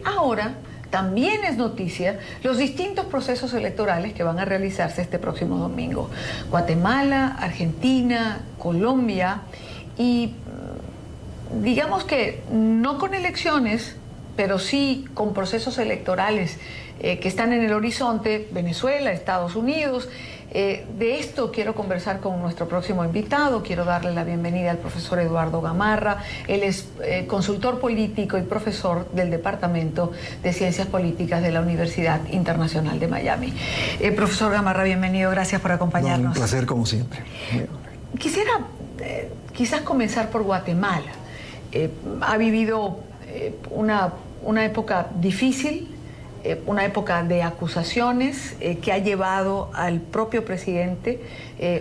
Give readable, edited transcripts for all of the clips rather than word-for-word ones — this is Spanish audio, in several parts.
Ahora también es noticia los distintos procesos electorales que van a realizarse este próximo domingo. Guatemala, Argentina, Colombia y digamos que no con elecciones, pero sí con procesos electorales que están en el horizonte, Venezuela, Estados Unidos. De esto quiero conversar con nuestro próximo invitado. Quiero darle la bienvenida al profesor Eduardo Gamarra. Él es consultor político y profesor del Departamento de Ciencias Políticas de la Universidad Internacional de Miami. Profesor Gamarra, bienvenido. Gracias por acompañarnos. Un placer, como siempre. Quisiera quizás comenzar por Guatemala. Ha vivido una época difícil, una época de acusaciones que ha llevado al propio presidente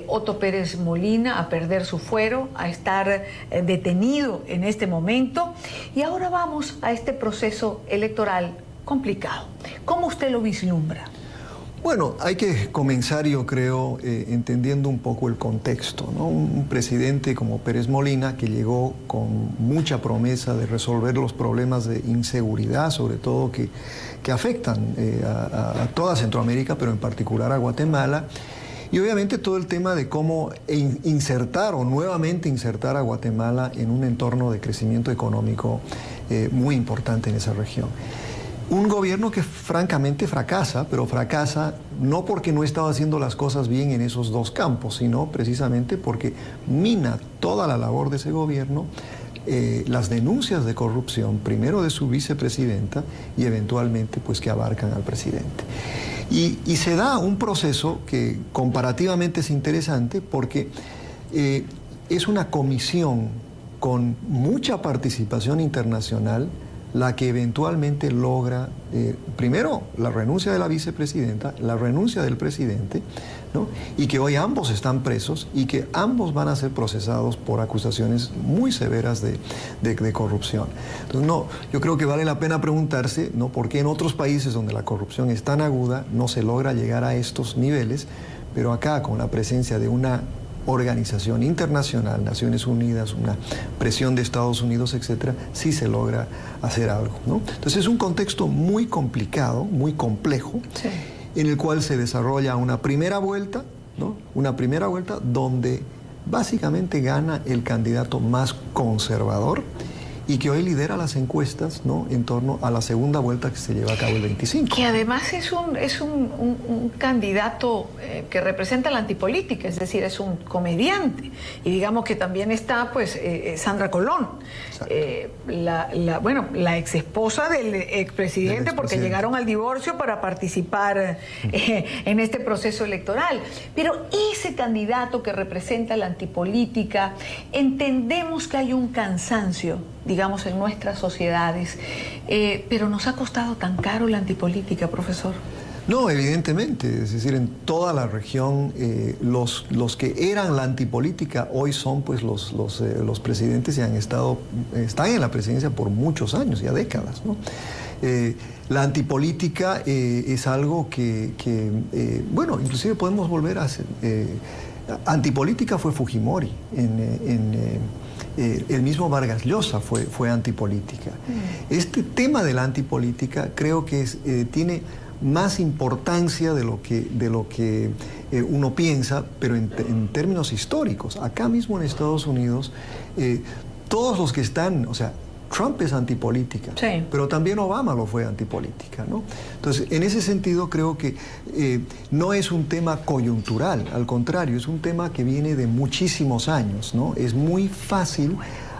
Otto Pérez Molina a perder su fuero, a estar detenido en este momento. Y ahora vamos a este proceso electoral complicado. ¿Cómo usted lo vislumbra? Bueno, hay que comenzar, yo creo, entendiendo un poco el contexto, ¿no? Un presidente como Pérez Molina, que llegó con mucha promesa de resolver los problemas de inseguridad, sobre todo que afectan a toda Centroamérica, pero en particular a Guatemala, y obviamente todo el tema de cómo insertar o nuevamente insertar a Guatemala en un entorno de crecimiento económico muy importante en esa región. Un gobierno que francamente fracasa, pero fracasa no porque no estaba haciendo las cosas bien en esos dos campos, sino precisamente porque mina toda la labor de ese gobierno, las denuncias de corrupción, primero de su vicepresidenta y eventualmente pues que abarcan al presidente. Y se da un proceso que comparativamente es interesante porque es una comisión con mucha participación internacional la que eventualmente logra, primero, la renuncia de la vicepresidenta, la renuncia del presidente, ¿no? Y que hoy ambos están presos y que ambos van a ser procesados por acusaciones muy severas de corrupción. Entonces, no, yo creo que vale la pena preguntarse, ¿no?, por qué en otros países donde la corrupción es tan aguda no se logra llegar a estos niveles, pero acá, con la presencia de una organización internacional, Naciones Unidas, una presión de Estados Unidos, etcétera, sí se logra hacer algo, ¿no? Entonces es un contexto muy complicado, muy complejo, sí, en el cual se desarrolla una primera vuelta, ¿no? Una primera vuelta donde básicamente gana el candidato más conservador y que hoy lidera las encuestas, ¿no?, en torno a la segunda vuelta que se lleva a cabo el 25. Que además es un candidato que representa la antipolítica, es decir, es un comediante. Y digamos que también está, pues, Sandra Colón, la ex esposa del expresidente, porque llegaron al divorcio para participar en este proceso electoral. Pero ese candidato que representa la antipolítica, entendemos que hay un cansancio, digamos, en nuestras sociedades, pero nos ha costado tan caro la antipolítica, profesor. No, evidentemente, es decir, en toda la región los que eran la antipolítica hoy son pues los presidentes y están en la presidencia por muchos años, ya décadas, ¿no? La antipolítica es algo bueno, inclusive podemos volver a hacer. Antipolítica fue Fujimori, el mismo Vargas Llosa fue antipolítica. Este tema de la antipolítica creo que tiene más importancia de lo que uno piensa, pero en términos históricos. Acá mismo en Estados Unidos, todos los que están, o sea, Trump es antipolítica, sí, pero también Obama lo fue antipolítica, ¿no? Entonces, en ese sentido creo que no es un tema coyuntural, al contrario, es un tema que viene de muchísimos años, ¿no? Es muy fácil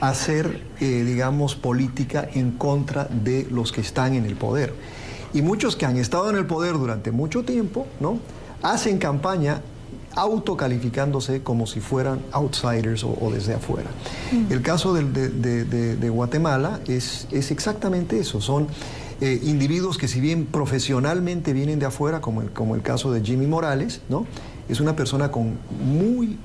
hacer, digamos, política en contra de los que están en el poder. Y muchos que han estado en el poder durante mucho tiempo, ¿no?, hacen campaña autocalificándose como si fueran outsiders o desde afuera. El caso de Guatemala es exactamente eso. Son individuos que, si bien profesionalmente vienen de afuera, como el caso de Jimmy Morales, ¿no?, es una persona con muy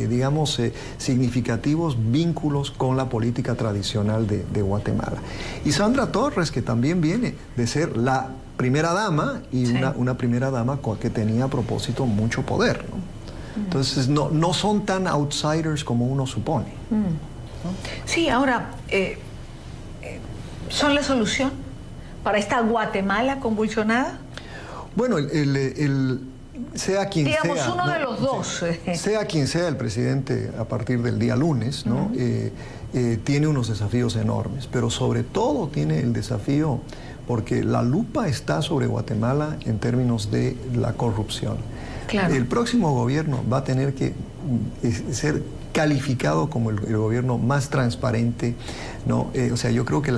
digamos, significativos vínculos con la política tradicional de Guatemala. Y Sandra Torres, que también viene de ser la primera dama, y sí, una primera dama que tenía a propósito mucho poder, ¿no? Entonces no son tan outsiders como uno supone, ¿no? Sí, ahora, ¿Son la solución para esta Guatemala convulsionada? Bueno, sea quien digamos, sea, uno ¿no? de los dos. Sea quien sea el presidente a partir del día lunes, ¿no? Tiene unos desafíos enormes, pero sobre todo tiene el desafío porque la lupa está sobre Guatemala en términos de la corrupción. Claro. El próximo gobierno va a tener que ser calificado como el gobierno más transparente, ¿no? O sea, yo creo que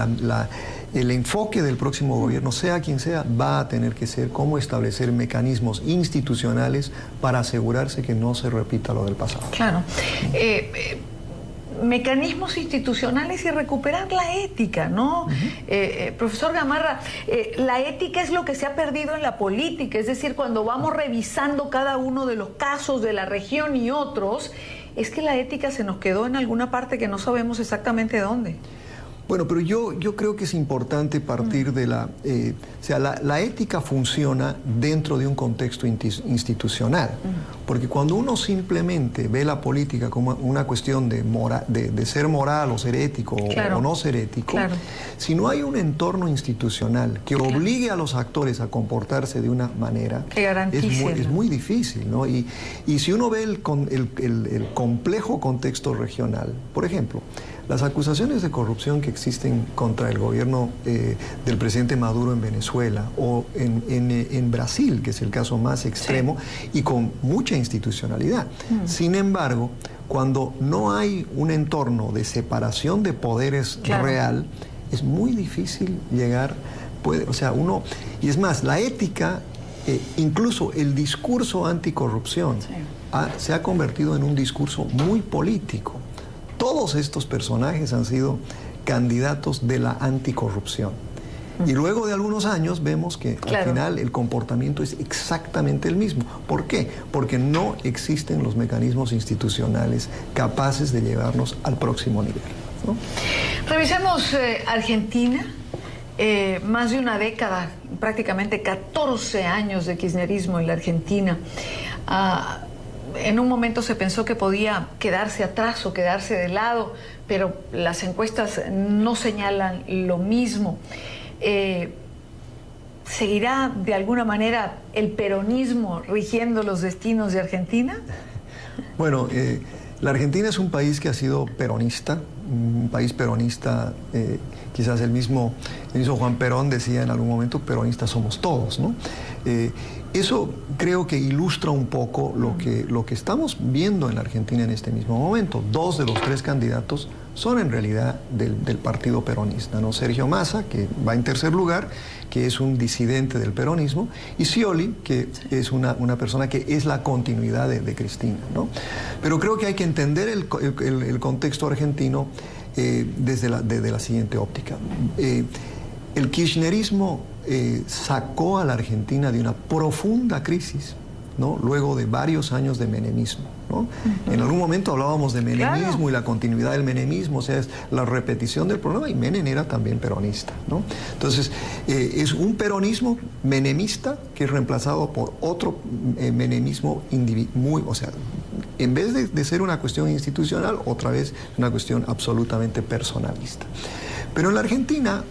el enfoque del próximo gobierno, sea quien sea, va a tener que ser cómo establecer mecanismos institucionales para asegurarse que no se repita lo del pasado. Claro. Mecanismos institucionales y recuperar la ética, ¿no? Profesor Gamarra, la ética es lo que se ha perdido en la política, es decir, cuando vamos revisando cada uno de los casos de la región y otros, es que la ética se nos quedó en alguna parte que no sabemos exactamente dónde. Bueno, pero yo creo que es importante partir de la ética funciona dentro de un contexto institucional, porque cuando uno simplemente ve la política como una cuestión de ser moral o ser ético, claro, o no ser ético, claro, si no hay un entorno institucional que obligue a los actores a comportarse de una manera, es muy difícil, ¿no? Y si uno ve el complejo contexto regional, por ejemplo, las acusaciones de corrupción que existen contra el gobierno del presidente Maduro en Venezuela o en Brasil, que es el caso más extremo, y con mucha institucionalidad. Sin embargo, cuando no hay un entorno de separación de poderes real, es muy difícil llegar, y es más, la ética, incluso el discurso anticorrupción, se ha convertido en un discurso muy político. Todos estos personajes han sido candidatos de la anticorrupción. Y luego de algunos años vemos que al final el comportamiento es exactamente el mismo. ¿Por qué? Porque no existen los mecanismos institucionales capaces de llevarnos al próximo nivel, ¿no? Revisemos Argentina. Más de una década, prácticamente 14 años de kirchnerismo en la Argentina. En un momento se pensó que podía quedarse atrás o quedarse de lado, pero las encuestas no señalan lo mismo. ¿Seguirá de alguna manera el peronismo rigiendo los destinos de Argentina? Bueno, la Argentina es un país que ha sido peronista, un país peronista, quizás el mismo Juan Perón decía en algún momento, peronistas somos todos, ¿no? Eso creo que ilustra un poco lo que estamos viendo en la Argentina en este mismo momento. 2 de los 3 candidatos son en realidad del partido peronista, ¿no? Sergio Massa, que va en tercer lugar, que es un disidente del peronismo, y Scioli, que es una persona que es la continuidad de Cristina, ¿no? Pero creo que hay que entender el contexto argentino desde la siguiente óptica. El kirchnerismo sacó a la Argentina de una profunda crisis, ¿no? Luego de varios años de menemismo, ¿no? En algún momento hablábamos de menemismo y la continuidad del menemismo, o sea, es la repetición del problema, y Menem era también peronista, ¿no? Entonces, es un peronismo menemista que es reemplazado por otro menemismo en vez de ser una cuestión institucional, otra vez una cuestión absolutamente personalista. Pero en la Argentina,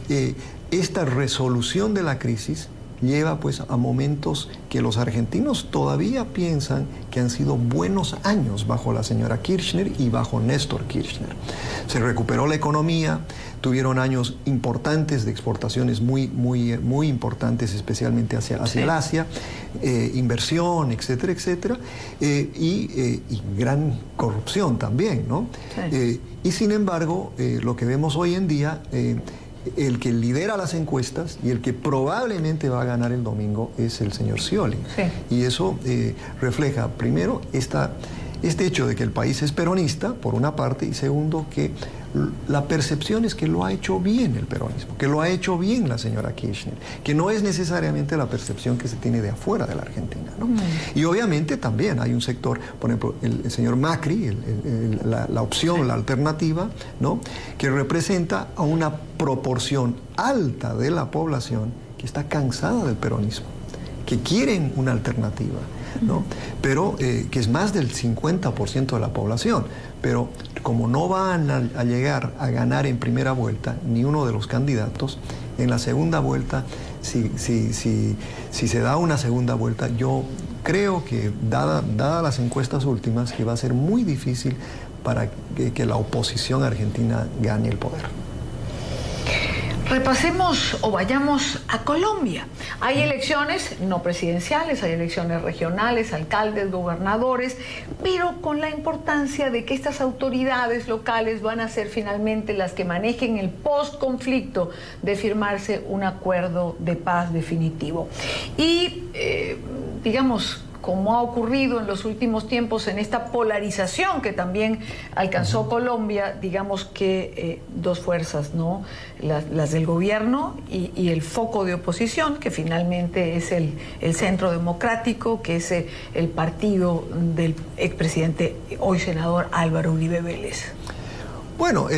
esta resolución de la crisis lleva pues a momentos que los argentinos todavía piensan que han sido buenos años bajo la señora Kirchner y bajo Néstor Kirchner. Se recuperó la economía, tuvieron años importantes de exportaciones muy importantes, especialmente hacia el Asia, inversión, etcétera, etcétera, y gran corrupción también, ¿no? Y sin embargo, lo que vemos hoy en día, el que lidera las encuestas y el que probablemente va a ganar el domingo es el señor Scioli. Y eso refleja, primero, este hecho de que el país es peronista, por una parte, y segundo, que la percepción es que lo ha hecho bien el peronismo, que lo ha hecho bien la señora Kirchner, que no es necesariamente la percepción que se tiene de afuera de la Argentina, ¿no? Y obviamente también hay un sector, por ejemplo, el señor Macri, la opción, la alternativa, ¿no? Que representa a una proporción alta de la población que está cansada del peronismo, que quieren una alternativa, ¿no? Pero que es más del 50% de la población. Pero como no van a llegar a ganar en primera vuelta ni uno de los candidatos, en la segunda vuelta, si se da una segunda vuelta, yo creo que, dadas las encuestas últimas, que va a ser muy difícil para que la oposición argentina gane el poder. Repasemos o vayamos a Colombia. Hay elecciones no presidenciales, hay elecciones regionales, alcaldes, gobernadores, pero con la importancia de que estas autoridades locales van a ser finalmente las que manejen el post-conflicto de firmarse un acuerdo de paz definitivo. Y, digamos, como ha ocurrido en los últimos tiempos en esta polarización que también alcanzó Colombia, digamos que dos fuerzas, ¿no? Las del gobierno y el foco de oposición, que finalmente es el Centro Democrático, que es el partido del expresidente, hoy senador Álvaro Uribe Vélez. Bueno,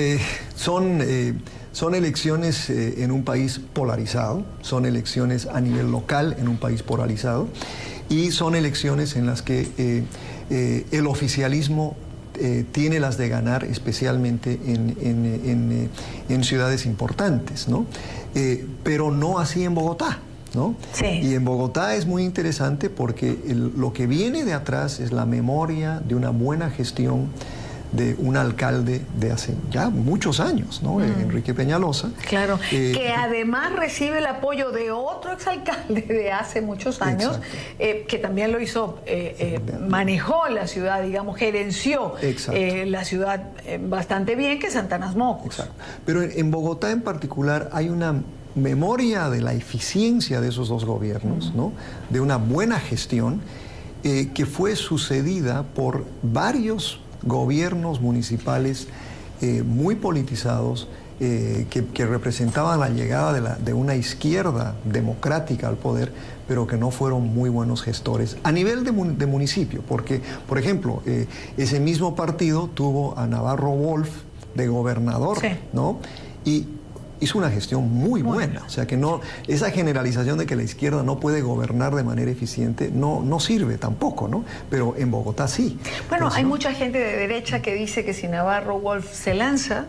son elecciones en un país polarizado, son elecciones a nivel local en un país polarizado, y son elecciones en las que el oficialismo tiene las de ganar, especialmente en ciudades importantes, ¿no? Pero no así en Bogotá, ¿no? Sí. Y en Bogotá es muy interesante porque lo que viene de atrás es la memoria de una buena gestión de un alcalde de hace ya muchos años, ¿no? Enrique Peñalosa. Claro, que además recibe el apoyo de otro exalcalde de hace muchos años, que también lo hizo, manejó la ciudad, digamos, gerenció la ciudad bastante bien, que es Santana Mocos. Exacto. Pero en Bogotá en particular hay una memoria de la eficiencia de esos dos gobiernos, ¿no? De una buena gestión que fue sucedida por varios gobiernos municipales muy politizados que representaban la llegada de una izquierda democrática al poder, pero que no fueron muy buenos gestores a nivel de municipio, porque, por ejemplo, ese mismo partido tuvo a Navarro Wolf de gobernador, ¿no? Y hizo una gestión muy buena. O sea que no, esa generalización de que la izquierda no puede gobernar de manera eficiente no sirve tampoco, ¿no? Pero en Bogotá sí. Bueno, entonces, hay mucha gente de derecha que dice que si Navarro Wolf se lanza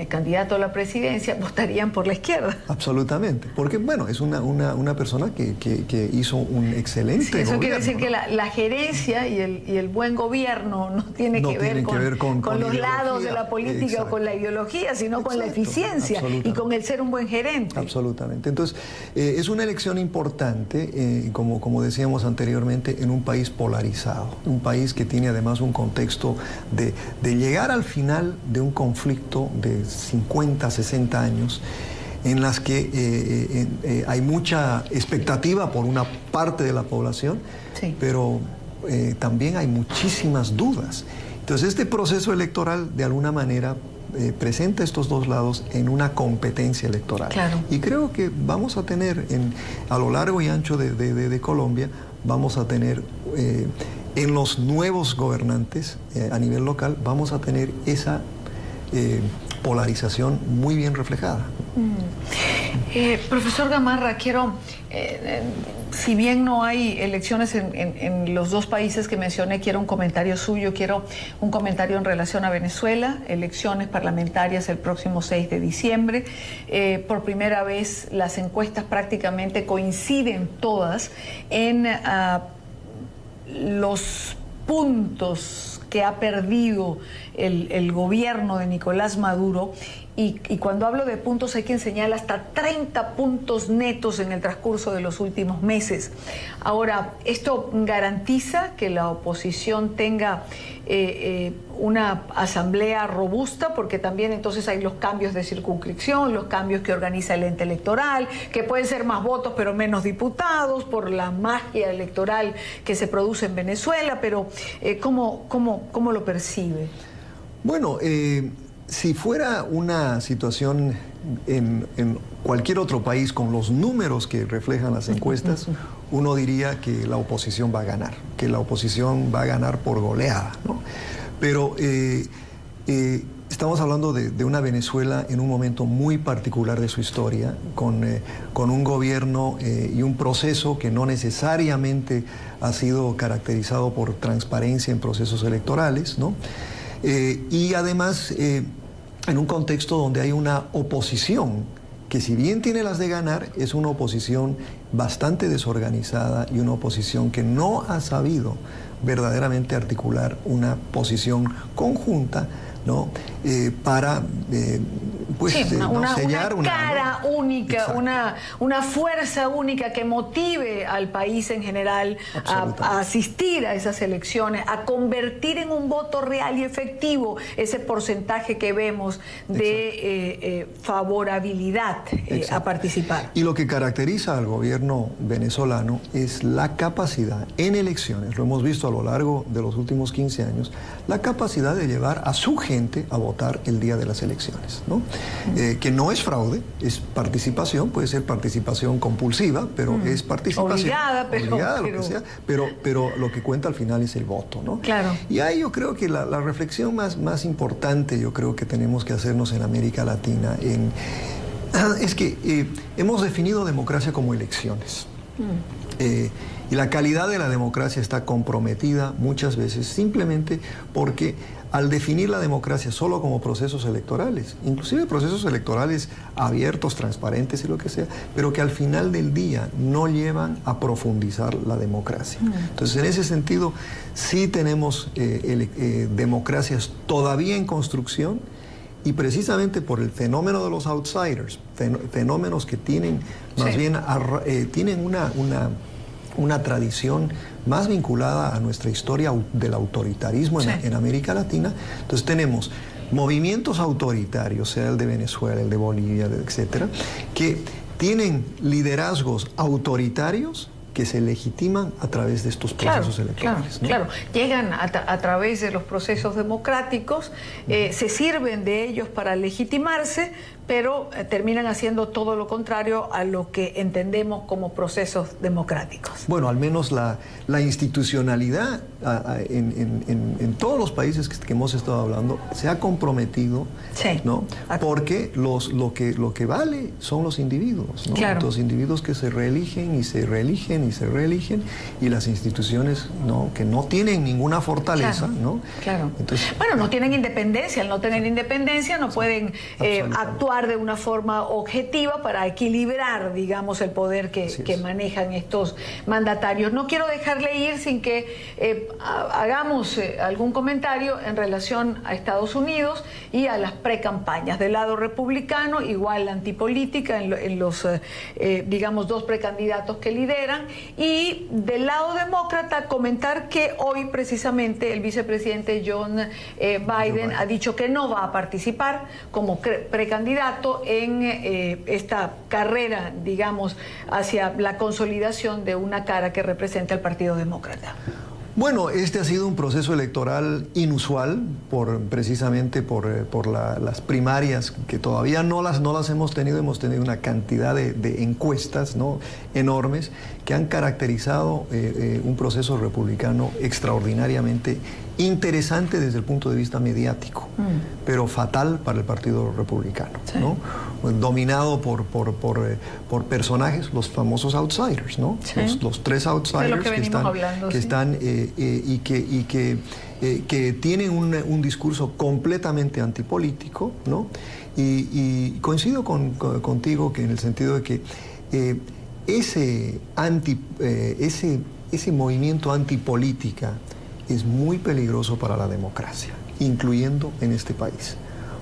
candidato a la presidencia, votarían por la izquierda. Absolutamente, porque bueno, es una persona que hizo un excelente gobierno. Eso quiere decir que la gerencia y el buen gobierno no tiene que ver con los lados de la política o con la ideología, sino con la eficiencia y con el ser un buen gerente. Absolutamente. Entonces, es una elección importante, como decíamos anteriormente, en un país polarizado, un país que tiene además un contexto de llegar al final de un conflicto de 50, 60 años, en las que hay mucha expectativa por una parte de la población, pero también hay muchísimas dudas. Entonces, este proceso electoral, de alguna manera, presenta estos dos lados en una competencia electoral. Claro. Y creo que vamos a tener, a lo largo y ancho de Colombia, vamos a tener, en los nuevos gobernantes a nivel local, vamos a tener esa polarización muy bien reflejada. Profesor Gamarra, quiero, si bien no hay elecciones en los dos países que mencioné, quiero un comentario suyo, quiero un comentario en relación a Venezuela, elecciones parlamentarias el próximo 6 de diciembre. Por primera vez las encuestas prácticamente coinciden todas en los puntos que ha perdido el gobierno de Nicolás Maduro, y cuando hablo de puntos hay quien señala hasta 30 puntos netos en el transcurso de los últimos meses. Ahora, ¿esto garantiza que la oposición tenga una asamblea robusta? Porque también entonces hay los cambios de circunscripción, los cambios que organiza el ente electoral, que pueden ser más votos pero menos diputados por la magia electoral que se produce en Venezuela, pero ¿cómo lo percibe? Bueno, si fuera una situación en cualquier otro país con los números que reflejan las encuestas, uno diría que la oposición va a ganar, que la oposición va a ganar por goleada, ¿no? Pero Estamos hablando de una Venezuela en un momento muy particular de su historia, con un gobierno y un proceso que no necesariamente ha sido caracterizado por transparencia en procesos electorales, ¿no? Y además en un contexto donde hay una oposición que, si bien tiene las de ganar, es una oposición bastante desorganizada y una oposición que no ha sabido verdaderamente articular una posición conjunta, ¿no? Para pues, sí, sellar una cara única, Exacto. una fuerza única que motive al país en general a asistir a esas elecciones, a convertir en un voto real y efectivo ese porcentaje que vemos de favorabilidad a participar. Y lo que caracteriza al gobierno venezolano es la capacidad en elecciones, lo hemos visto a lo largo de los últimos 15 años, la capacidad de llevar a su gente a votar el día de las elecciones, ¿no? Que no es fraude, es participación, puede ser participación compulsiva, pero es participación. Obligada, lo que sea, pero lo que cuenta al final es el voto, ¿no? Claro. Y ahí yo creo que la reflexión más importante, yo creo que tenemos que hacernos en América Latina, es que hemos definido democracia como elecciones. Y la calidad de la democracia está comprometida muchas veces simplemente porque al definir la democracia solo como procesos electorales, inclusive procesos electorales abiertos, transparentes y lo que sea, pero que al final del día no llevan a profundizar la democracia. Entonces, en ese sentido, sí tenemos democracias todavía en construcción, y precisamente por el fenómeno de los outsiders, fenómenos que tienen más bien tienen una tradición más vinculada a nuestra historia del autoritarismo en América Latina. Entonces tenemos movimientos autoritarios, sea el de Venezuela, el de Bolivia, etcétera, que tienen liderazgos autoritarios que se legitiman a través de estos procesos electorales. Claro. Llegan a través de los procesos democráticos, se sirven de ellos para legitimarse, pero terminan haciendo todo lo contrario a lo que entendemos como procesos democráticos. Bueno, al menos la institucionalidad en todos los países que hemos estado hablando se ha comprometido, ¿no? Porque lo que vale son los individuos, ¿no? Los individuos que se reeligen y se reeligen y se reeligen, y las instituciones, ¿no?, que no tienen ninguna fortaleza, ¿no? Entonces, bueno, no tienen independencia. Al no tener independencia no pueden actuar de una forma objetiva para equilibrar, digamos, el poder que manejan estos mandatarios. No quiero dejarle ir sin que hagamos algún comentario en relación a Estados Unidos y a las precampañas. Del lado republicano, igual la antipolítica en los, digamos, dos precandidatos que lideran, y del lado demócrata comentar que hoy precisamente el vicepresidente John Biden ha dicho que no va a participar como precandidato en esta carrera, digamos, hacia la consolidación de una cara que representa al Partido Demócrata. Bueno, este ha sido un proceso electoral inusual precisamente por las primarias, que todavía no las hemos tenido una cantidad de encuestas, ¿no?, enormes, que han caracterizado un proceso republicano extraordinariamente interesante desde el punto de vista mediático, pero fatal para el Partido Republicano, ¿no? Dominado por personajes, los famosos outsiders, ¿no? Los tres outsiders que están y que tienen un discurso completamente antipolítico, ¿no? Y coincido contigo que en el sentido de que ese movimiento antipolítica es muy peligroso para la democracia, incluyendo en este país,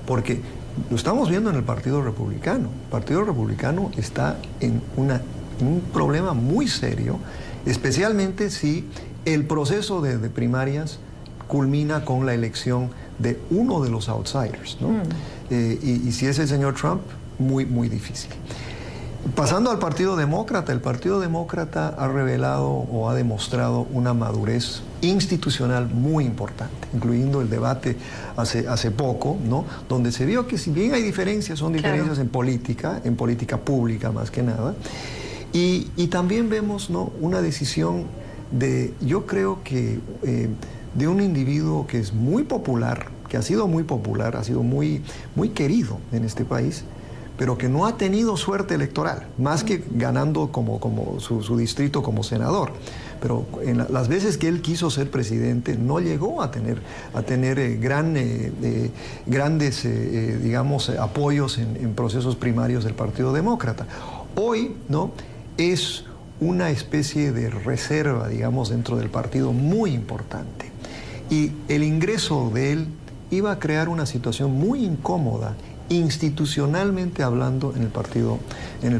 porque lo estamos viendo en el Partido Republicano. El Partido Republicano está en un problema muy serio, especialmente si el proceso de primarias culmina con la elección de uno de los outsiders, ¿no? Y si es el señor Trump, muy, muy difícil. Pasando al Partido Demócrata, el Partido Demócrata ha revelado o ha demostrado una madurez institucional muy importante, incluyendo el debate hace poco, ¿no?, donde se vio que si bien hay diferencias, son diferencias en política pública más que nada, y también vemos, ¿no?, una decisión yo creo que de un individuo que es muy popular, que ha sido muy popular, ha sido muy querido en este país, pero que no ha tenido suerte electoral, más que ganando como su distrito como senador. Pero en las veces que él quiso ser presidente no llegó a tener grandes digamos, apoyos en procesos primarios del Partido Demócrata. Hoy, ¿no?, es una especie de reserva, digamos, dentro del partido muy importante. Y el ingreso de él iba a crear una situación muy incómoda institucionalmente hablando en el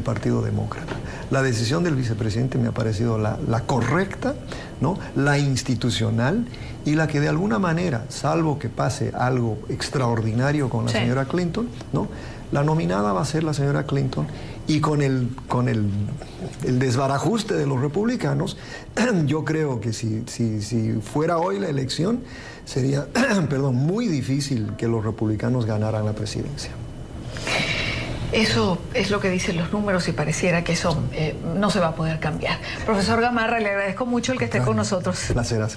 Partido Demócrata. La decisión del vicepresidente me ha parecido la correcta, ¿no?, la institucional, y la que de alguna manera, salvo que pase algo extraordinario con la señora Clinton, ¿no?, la nominada va a ser la señora Clinton, y con el desbarajuste de los republicanos, yo creo que si fuera hoy la elección, sería perdón, muy difícil que los republicanos ganaran la presidencia. Eso es lo que dicen los números y pareciera que eso no se va a poder cambiar. Profesor Gamarra, le agradezco mucho el que esté con nosotros. Placer.